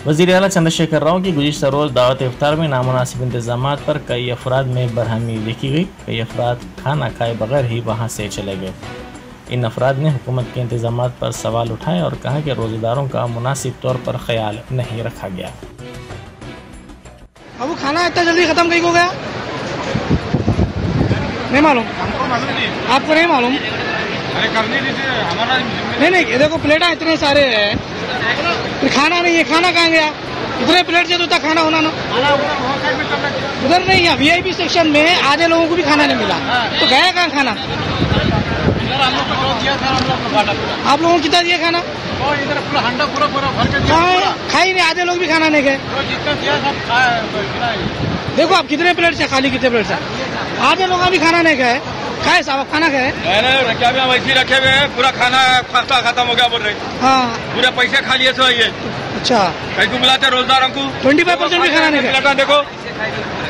वज़ीर आला चंद्रशेखर राव की गुज़िश्ता रोज़ दावत इफ्तार में नामुनासिब इंतजामात पर कई अफराद में बरहमी देखी गई। कई अफराद खाना खाए बगैर ही वहाँ से चले गए। इन अफराद ने हुकूमत के इंतजामात पर सवाल उठाए और कहा कि रोज़ेदारों का मुनासिब तौर पर ख्याल नहीं रखा गया। अब वो खाना इतना जल्दी खत्म कहीं हो गया, नहीं मालूम आपको? नहीं मालूम? अरे करने दीजिए हमारा। नहीं देखो प्लेटा इतने सारे हैं, फिर खाना नहीं है। खाना कहाँ गया? इतने प्लेट से तो था खाना होना ना। उधर नहीं है, VIP सेक्शन में आधे लोगों को भी खाना नहीं मिला, तो गया कहाँ खाना? आप लोगों को कितना दिया खाना? इधर पूरा हंडा पूरा भर के खाई नहीं, आधे लोग भी खाना नहीं गए। जितना दिया सब देखो आप कितने प्लेट से खाली, कितने प्लेट से आधे लोग अभी खाना नहीं गए। खाए साहब, खाना खाए? क्या भी हम वैसे रखे हुए हैं, पूरा खाना खत्म हो गया बोल रहे। हाँ, पूरे पैसे खा लिए सो ये। अच्छा, कहीं को मिलाते रोजगारों को 25% भी खाना नहीं गया। प्लेटा देखो,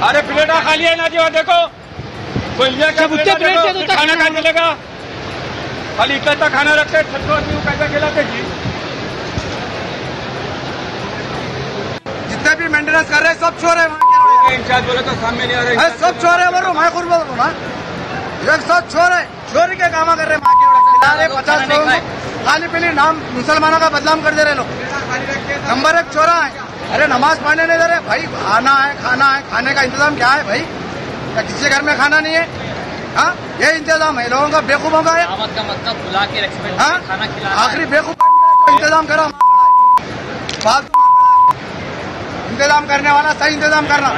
अरे प्लेटा खा लिए ना जी, देखो कोई प्लेट से तो खाना खा मिलेगा। खाली इतना खाना रखते कैसा खिलाते जी। जितने भी मेंटेनेंस कर रहे सब चोर है। इंचार्ज बोले तो सामने नहीं आ रहे, सब चोर है। बोलो मैं खुद बोल रहा हूँ, एक सब चोर है, चोरी के काम कर रहे हैं। 50 लोगों को खाली पीली नाम मुसलमानों का बदनाम कर दे रहे लोग। नंबर 1 चोरा है। अरे नमाज पढ़ने नहीं दे रहे भाई। खाना है, खाने का इंतजाम क्या है भाई? क्या किसी घर में खाना नहीं है? हाँ, ये इंतजाम है लोगों का, बेवकूफों का है। मतलब बुला के खाना खिला, आखिरी बेवकूफ इंतजाम करा। इंतजाम करने वाला सही इंतजाम करना।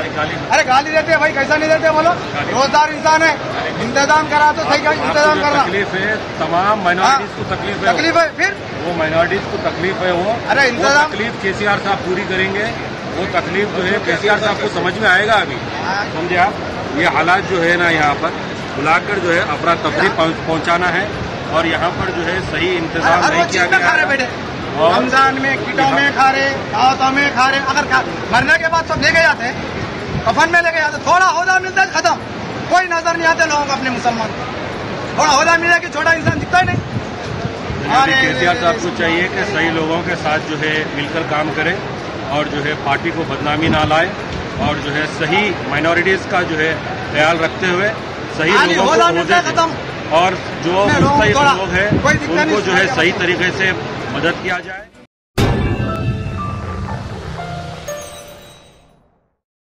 अरे गाली देते हैं भाई, कैसा नहीं देते बोलो? रोजगार इंसान है, इंतजाम करा तो सही इंतजाम करना। तकलीफ है, तमाम माइनॉरिटीज को तकलीफ है। फिर वो माइनॉरिटीज को तकलीफ है। वो अरे इंतजाम तकलीफ KCR साहब पूरी करेंगे। वो तकलीफ जो है KCR साहब को समझ में आएगा अभी, समझे आप? ये हालात जो है ना, यहाँ पर बुलाकर जो है अफरा तफरी पहुँचाना है और यहाँ पर जो है सही इंतजाम नहीं किया गया। रमजान में कीटों में खा रहे, दावतों में खा रहे। अगर मरने के बाद सब लेके जाते, कफन में लेके जाते, थोड़ा होदा मिलता है खत्म। कोई नजर नहीं आते लोगों को अपने मुसलमान। थोड़ा होदा मिला कि छोटा इंसान दिखता ही नहीं। KCR साहब को चाहिए कि सही लोगों के साथ जो है मिलकर काम करें और जो है पार्टी को बदनामी ना लाए और जो है सही माइनॉरिटीज का जो है ख्याल रखते हुए सही लोगों को और जो मुस्तहिक लोग हैं उनको जो है सही तरीके से मदद किया जाए।